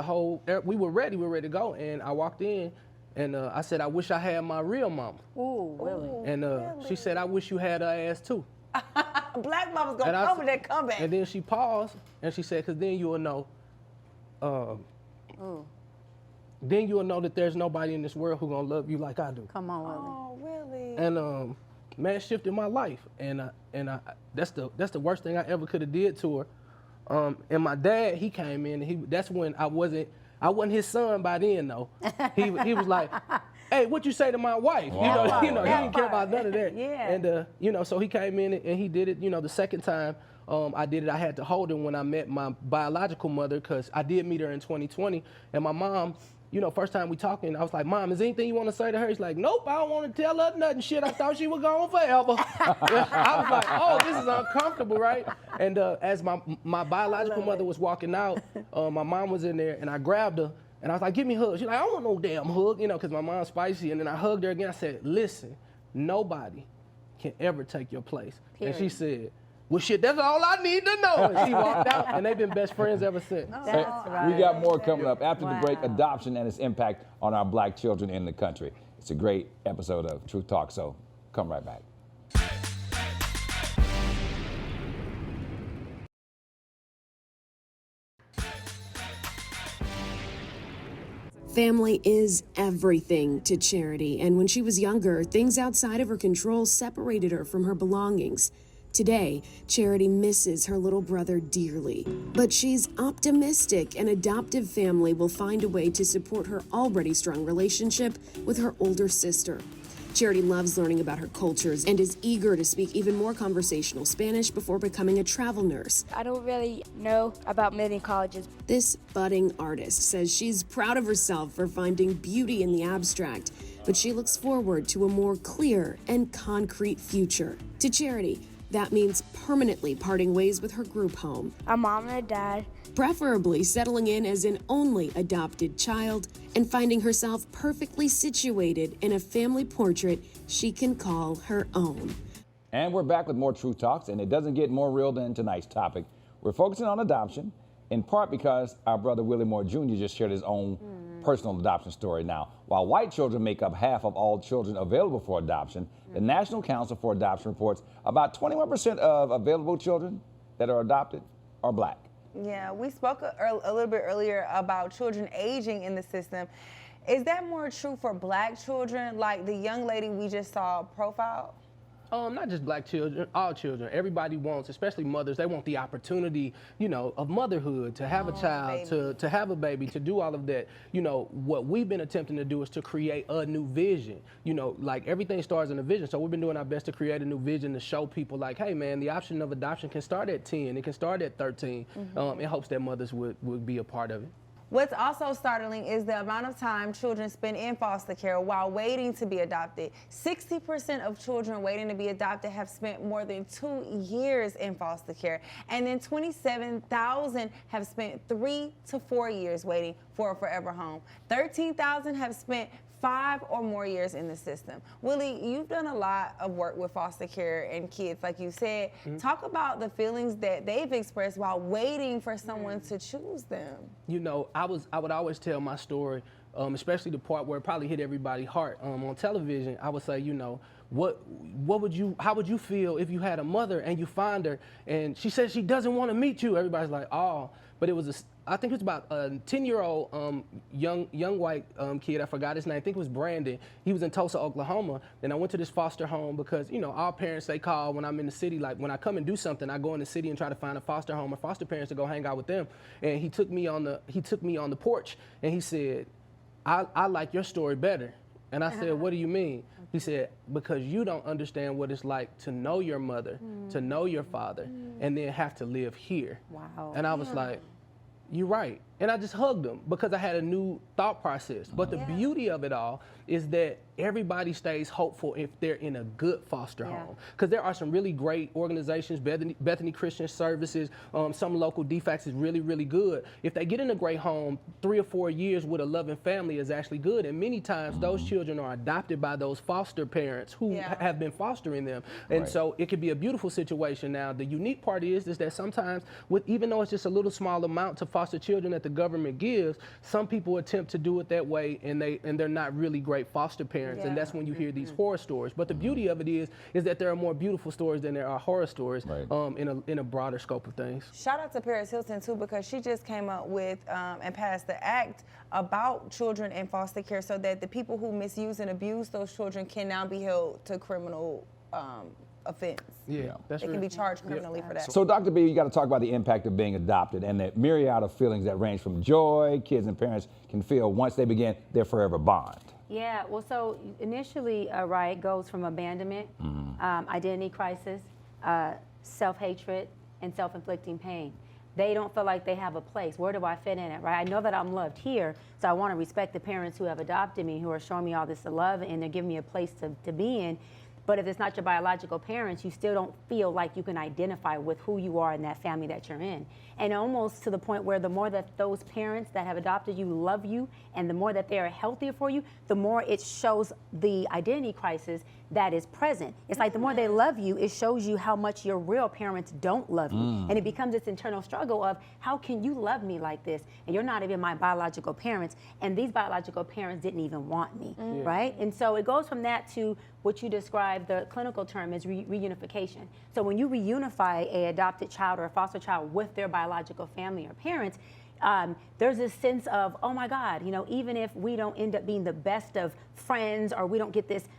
we were ready to go. And I walked in, and I said, I wish I had my real mama. Ooh, Willie. And she said, I wish you had her ass too. Black mama's gonna come with that comeback. And then she paused, and she said, because then you will know, then you will know that there's nobody in this world who's gonna love you like I do. Come on, Willie. Oh, Willie. And man, it shifted my life, and that's the worst thing I ever could have did to her. And my dad, he came in, and that's when I wasn't his son by then though. He was like, hey, what you say to my wife? Wow. You know, he didn't care about none of that. Yeah. And you know, so he came in and he did it. You know, the second time I did it, I had to hold him when I met my biological mother, because I did meet her in 2020, and my mom. You know, first time we talking, I was like, Mom, is there anything you want to say to her? He's like, nope, I don't want to tell her nothing. Shit, I thought she was gone forever. I was like, oh, this is uncomfortable, right? And as my biological mother was walking out, my mom was in there, and I grabbed her, and I was like, give me a hug. She's like, I don't want no damn hug, you know, because my mom's spicy. And then I hugged her again. I said, listen, nobody can ever take your place. Period. And she said, well, shit, that's all I need to know. And she walked out, and they've been best friends ever since. We got more coming up after the break, adoption and its impact on our black children in the country. It's a great episode of Truth Talk, so come right back. Family is everything to Charity, and when she was younger, things outside of her control separated her from her belongings. Today, Charity misses her little brother dearly, but she's optimistic an adoptive family will find a way to support her already strong relationship with her older sister. Charity loves learning about her cultures and is eager to speak even more conversational Spanish before becoming a travel nurse. I don't really know about many colleges. This budding artist says she's proud of herself for finding beauty in the abstract, but she looks forward to a more clear and concrete future. To Charity, that means permanently parting ways with her group home. A mom and a dad. Preferably settling in as an only adopted child and finding herself perfectly situated in a family portrait she can call her own. And we're back with more Truth Talks, and it doesn't get more real than tonight's topic. We're focusing on adoption, in part because our brother Willie Moore Jr. just shared his own personal adoption story now. While white children make up half of all children available for adoption, the National Council for Adoption reports about 21% of available children that are adopted are black. Yeah, we spoke a little bit earlier about children aging in the system. Is that more true for black children, like the young lady we just saw profiled? Not just black children, all children. Everybody wants, especially mothers, they want the opportunity, you know, of motherhood, to have a child, to have a baby, to do all of that. You know, what we've been attempting to do is to create a new vision. You know, like everything starts in a vision. So we've been doing our best to create a new vision to show people like, hey man, the option of adoption can start at 10, it can start at 13, in hopes that mothers would be a part of it. What's also startling is the amount of time children spend in foster care while waiting to be adopted. 60% of children waiting to be adopted have spent more than 2 years in foster care. And then 27,000 have spent 3 to 4 years waiting for a forever home. 13,000 have spent 5 or more years in the system. Willie, you've done a lot of work with foster care and kids, like you said. Talk about the feelings that they've expressed while waiting for someone to choose them. You know, I would always tell my story, especially the part where it probably hit everybody's heart on television. I would say, you know, how would you feel if you had a mother and you find her and she says she doesn't want to meet you? Everybody's like, oh, but it was I think it was about a 10-year-old young white kid. I forgot his name. I think it was Brandon. He was in Tulsa, Oklahoma. And I went to this foster home because, you know, all parents, they call when I'm in the city. Like when I come and do something, I go in the city and try to find a foster home or foster parents to go hang out with them. And he took me on the porch and he said, I like your story better. And I said, what do you mean? He said, because you don't understand what it's like to know your mother, to know your father, and then have to live here. Wow. And I was like, you're right. And I just hugged him because I had a new thought process. But the beauty of it all is that everybody stays hopeful if they're in a good foster home. Because there are some really great organizations, Bethany Christian Services, some local DFACS is really, really good. If they get in a great home, 3 or 4 years with a loving family is actually good. And many times those children are adopted by those foster parents who have been fostering them. And so it could be a beautiful situation. Now, the unique part is that sometimes, even though it's just a little small amount to foster children that the government gives, some people attempt to do it that way and they're not really great foster parents. And that's when you hear these horror stories. But the beauty of it is that there are more beautiful stories than there are horror stories in a broader scope of things. Shout out to Paris Hilton too, because she just came up with and passed the act about children in foster care so that the people who misuse and abuse those children can now be held to criminal offense. Yeah, that's They can be charged criminally for that. So Dr. B, you got to talk about the impact of being adopted and that myriad of feelings that range from joy kids and parents can feel once they begin their forever bond. Yeah, well, so initially, it goes from abandonment, identity crisis, self-hatred, and self-inflicting pain. They don't feel like they have a place. Where do I fit in it, right? I know that I'm loved here, so I want to respect the parents who have adopted me, who are showing me all this love, and they're giving me a place to be in. But if it's not your biological parents, you still don't feel like you can identify with who you are in that family that you're in. And almost to the point where the more that those parents that have adopted you love you, and the more that they are healthier for you, the more it shows the identity crisis that is present. It's like the more they love you, it shows you how much your real parents don't love you. And it becomes this internal struggle of, how can you love me like this? And you're not even my biological parents, and these biological parents didn't even want me, right? And so it goes from that to what you described, the clinical term is reunification. So when you reunify a adopted child or a foster child with their biological family or parents, there's this sense of, oh my God, you know, even if we don't end up being the best of friends or we don't get this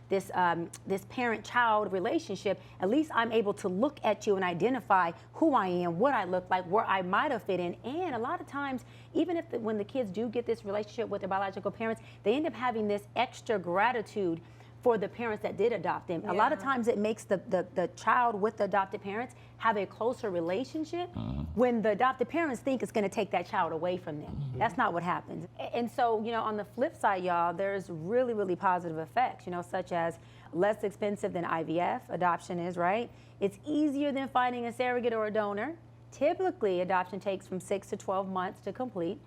parent-child relationship, at least I'm able to look at you and identify who I am, what I look like, where I might have fit in. And a lot of times, even if when the kids do get this relationship with their biological parents, they end up having this extra gratitude for the parents that did adopt them. A lot of times it makes the child with the adopted parents have a closer relationship when the adopted parents think it's gonna take that child away from them. That's not what happens. And so, you know, on the flip side, y'all, there's really, really positive effects, you know, such as less expensive than IVF, adoption is, right? It's easier than finding a surrogate or a donor. Typically, adoption takes from 6 to 12 months to complete.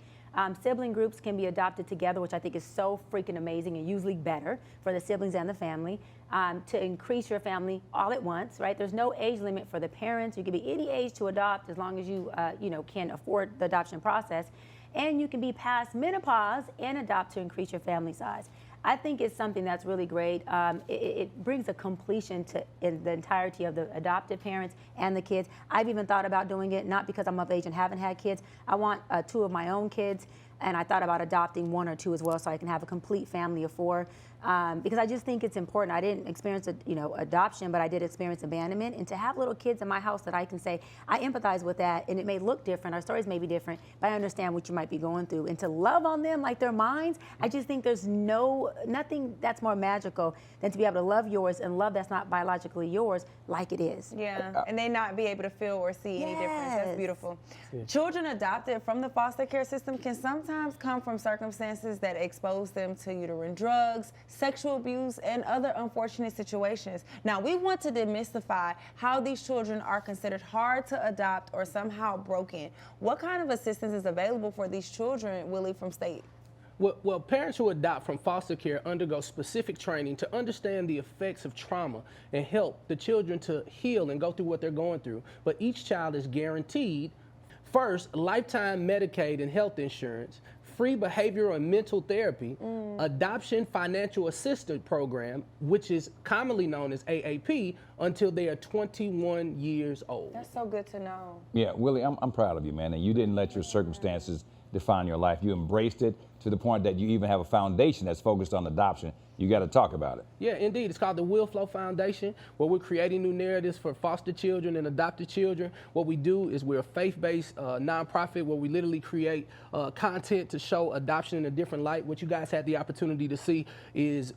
Sibling groups can be adopted together, which I think is so freaking amazing and usually better for the siblings and the family, to increase your family all at once, right? There's no age limit for the parents. You can be any age to adopt as long as you, you know, can afford the adoption process. and you can be past menopause and adopt to increase your family size. I think it's something that's really great. It brings a completion to the entirety of the adopted parents and the kids. I've even thought about doing it, not because I'm of age and haven't had kids. I want 2 of my own kids, and I thought about adopting 1 or 2 as well, so I can have a complete family of 4. Because I just think it's important. I didn't experience, adoption, but I did experience abandonment. And to have little kids in my house that I can say, I empathize with that, and it may look different, our stories may be different, but I understand what you might be going through. And to love on them like they're mine, I just think there's nothing that's more magical than to be able to love yours and love that's not biologically yours like it is. Yeah, and they not be able to feel or see any difference. That's beautiful. Children adopted from the foster care system can sometimes come from circumstances that expose them to uterine drugs, sexual abuse, and other unfortunate situations. Now, we want to demystify how these children are considered hard to adopt or somehow broken. What kind of assistance is available for these children, Willie, from state? Well, parents who adopt from foster care undergo specific training to understand the effects of trauma and help the children to heal and go through what they're going through. But each child is guaranteed, first, lifetime Medicaid and health insurance, free behavioral and mental therapy, adoption financial assistance program, which is commonly known as AAP, until they are 21 years old. That's so good to know. Yeah, Willie, I'm proud of you, man. And you didn't let your circumstances define your life. You embraced it to the point that you even have a foundation that's focused on adoption. You got to talk about it. Yeah, indeed. It's called the Will Flow Foundation, where we're creating new narratives for foster children and adopted children. What we do is we're a faith-based nonprofit where we literally create content to show adoption in a different light. What you guys had the opportunity to see is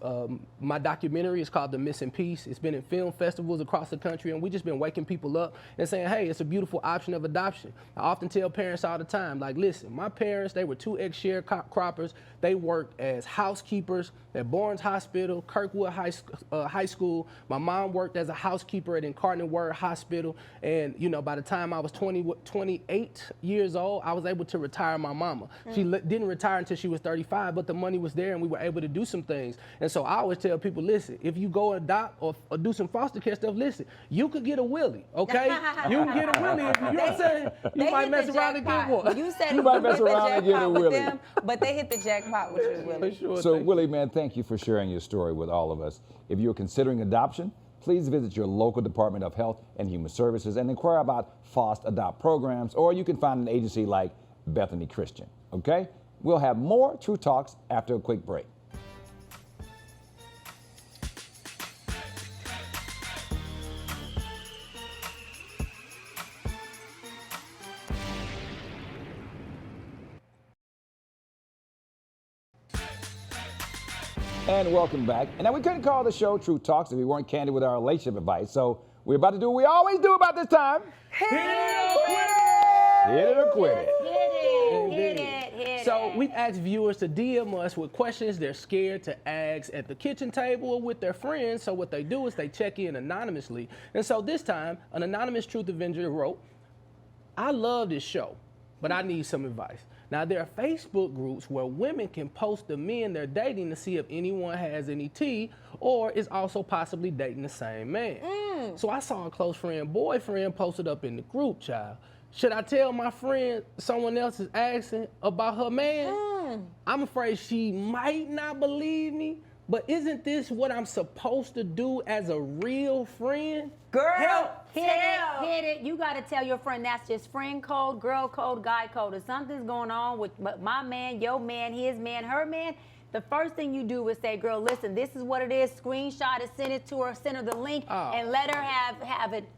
my documentary. It's called The Missing Piece. It's been in film festivals across the country, and we've just been waking people up and saying, hey, it's a beautiful option of adoption. I often tell parents all the time, like, listen, my parents, they were 2 ex-sharecroppers. They worked as housekeepers at Barnes Hospital, Kirkwood High School. My mom worked as a housekeeper at Incarnate Word Hospital. And, by the time I was 28 years old, I was able to retire my mama. She didn't retire until she was 35, but the money was there and we were able to do some things. And so I always tell people, listen, if you go adopt or do some foster care stuff, listen, you could get a Willie, okay? You can get a Willie if you know what I'm saying? You might mess around and get one. You said you might mess around and get a Willie. Them, but they hit the jackpot with you, Willie. Sure, so, Willie, man, thank you for sharing your story with all of us. If you're considering adoption, please visit your local Department of Health and Human Services and inquire about foster adopt programs, or you can find an agency like Bethany Christian, okay? We'll have more True Talks after a quick break. And welcome back. And now we couldn't call the show True Talks if we weren't candid with our relationship advice. So we're about to do what we always do about this time. Hit it or quit it! Hit it or quit it. Hit it. So we've asked viewers to DM us with questions they're scared to ask at the kitchen table or with their friends. So what they do is they check in anonymously. And so this time, an anonymous truth avenger wrote, I love this show, but I need some advice. Now, there are Facebook groups where women can post the men they're dating to see if anyone has any tea or is also possibly dating the same man. So I saw a close friend boyfriend posted up in the group, child. Should I tell my friend someone else is asking about her man? I'm afraid she might not believe me, but isn't this what I'm supposed to do as a real friend? Girl, Hit it. You got to tell your friend that's just friend code, girl code, guy code. If something's going on with my man, your man, his man, her man, the first thing you do is say, girl, listen, this is what it is. Screenshot it, send it to her, send her the link, and let her have it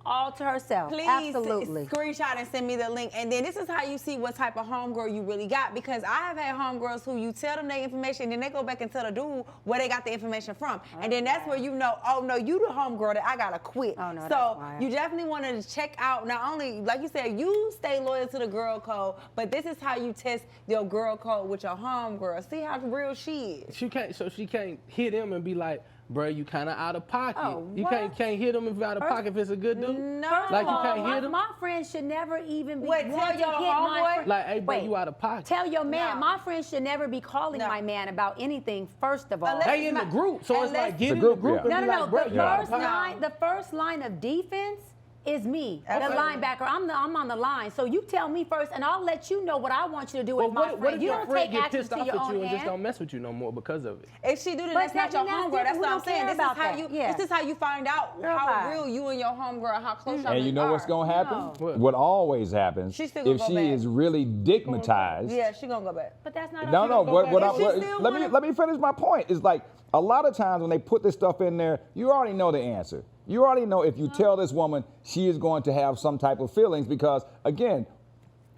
all to herself. Please Absolutely. Screenshot and send me the link. And then this is how you see what type of homegirl you really got, because I have had homegirls who you tell them their information and then they go back and tell the dude where they got the information from. And then that's where you know, oh no, you the homegirl that I gotta quit. Oh, no, so you definitely want to check out, not only, like you said, you stay loyal to the girl code, but this is how you test your girl code with your homegirl. See how real she is. She can't hit him and be like, bro, you kind of out of pocket. Oh, you what? can't hit him if you're out of pocket if it's a good dude. No. Like you can't hit him. My friend should never even be Wait, wanting tell to your hit my homeboy? friend. Like, hey, bro, you out of pocket. Tell your man, No. my friend should never be calling my man about anything, first of all. Unless They in the group, so it's like get in the group and No, be no, like, bro, the you out of first pocket. line, the first line of defense is me, Okay. the linebacker. I'm on the line. So you tell me first, and I'll let you know what I want you to do But with my what friend. if You your don't friend take get action pissed to off your at own you and just hand. don't mess with you no more because of it? If she do, then But that's not your that's homegirl. That's different. what We I'm don't saying. care This is about how that. you. Yeah. This is how you find out Girl, how bye. real you and your homegirl, how close y'all And you know are. what's going to happen? No. What always happens She's still gonna if go she back. is really digmatized. Yeah, she gonna go back. But that's not. No, no. What If she still wanna- let me finish my point. It's like a lot of times when they put this stuff in there, you already know the answer. You already know if you tell this woman, she is going to have some type of feelings because, again,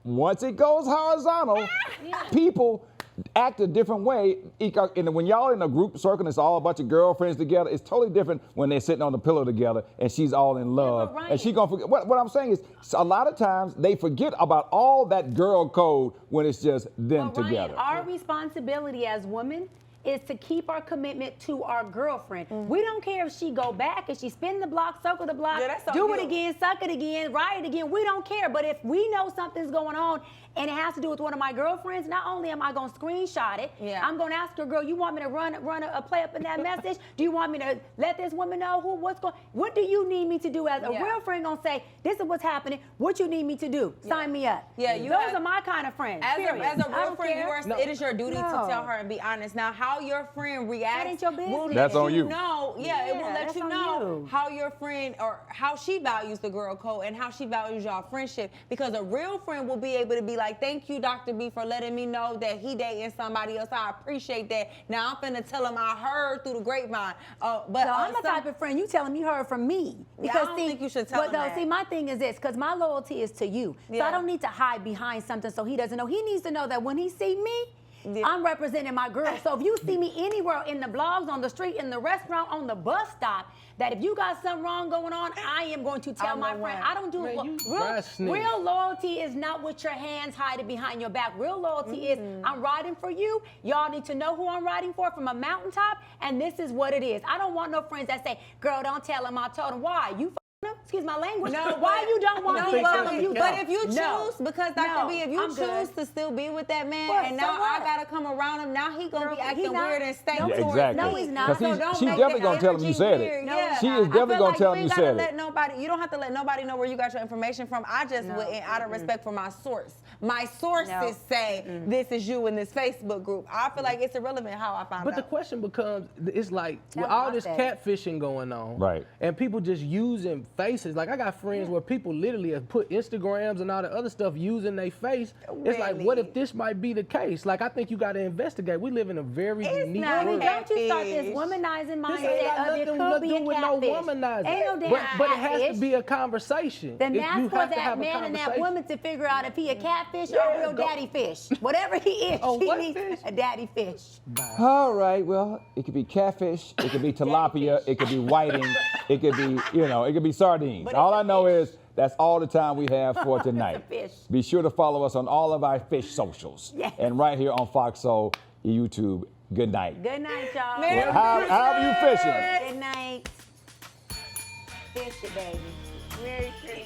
once it goes horizontal, people act a different way. And when y'all in a group circle and it's all a bunch of girlfriends together, it's totally different when they're sitting on the pillow together and she's all in love. but And she gonna forget. What I'm saying is a lot of times they forget about all that girl code when it's just them But Ryan, together. our responsibility as women is to keep our commitment to our girlfriend. We don't care if she go back, if she spin the block, circle the block, Yeah, that's on do it you. again, suck it again, ride it again. We don't care. But if we know something's going on and it has to do with one of my girlfriends, not only am I going to screenshot it, Yeah. I'm going to ask her, girl, you want me to run a play up in that message? Do you want me to let this woman know what do you need me to do? As a Yeah. real friend gonna say, this is what's happening, what you need me to do? Sign me up. Yeah, Those are my kind of friends. As period. a I real don't friend, care. it is your duty to No. tell her and be honest. Now, how your friend reacts ain't your business. will That's let on you. know. Yeah, it will Yeah, let that's you on know you. how your friend or how she values the girl code and how she values y'all friendship. Because a real friend will be able to be like, thank you, Dr. B, for letting me know that he dating somebody else. I appreciate that. Now I'm finna tell him I heard through the grapevine. But So I'm the type of friend you telling me heard from me. Yeah, I don't think you should tell him that. See, my thing is this, because my loyalty is to you. So Yeah. I don't need to hide behind something so he doesn't know. He needs to know that when he see me, Yeah. I'm representing my girl. So if you see me anywhere in the blogs, on the street, in the restaurant, on the bus stop, that if you got something wrong going on, I am going to tell I'm my the friend. one. I don't do Man, you real, dry snitch. real loyalty is not with your hands hiding behind your back. Real loyalty is I'm riding for you. Y'all need to know who I'm riding for from a mountaintop, and this is what it is. I don't want no friends that say, girl, don't tell him I told him. Why? You f***ing him? Excuse my language. No, why you don't want me to tell him you but don't? if you choose, No. because Dr. No, B, if you I'm choose good. to still be with that man, What? and So now what? I gotta come around him, now he gonna Girl, be he's acting not. weird and stank No, towards exactly. No, me. he's not. Because So don't she make definitely the gonna tell him you energy said weird. it. Yeah. She is I definitely feel gonna like tell you him you ain't said gotta it. let nobody. You don't have to let nobody know where you got your information from. I just went out of respect for my source. My sources say this is you in this Facebook group. I feel like it's irrelevant how I found But the out. question becomes, it's like Tell with all me this about that. catfishing going on, Right. and people just using faces. Like I got friends where people literally have put Instagrams and all the other stuff using their face. It's like, what if this might be the case? Like I think you got to investigate. We live in a very unique not world. Don't you start this Catfish. womanizing This ain't mindset got of it nothing could to be do a with no catfish. womanizing. Ain't no damn but it has catfish. to be a conversation. Then You that's have for to have that a man and that conversation. woman to figure out if he a catfish or Yeah, a real go- daddy fish. Whatever he is, Oh, he what needs fish? a daddy fish. All right, well, it could be catfish, it could be tilapia, it could be whiting, it could be, it could be sardines. But All it's I a know fish. is that's all the time we have for tonight. fish. Be sure to follow us on all of our fish socials. Yes. And right here on Fox Soul YouTube. Good night. Good night, y'all. Merry How are you fishing? Good night. Fish it, baby. Merry Christmas.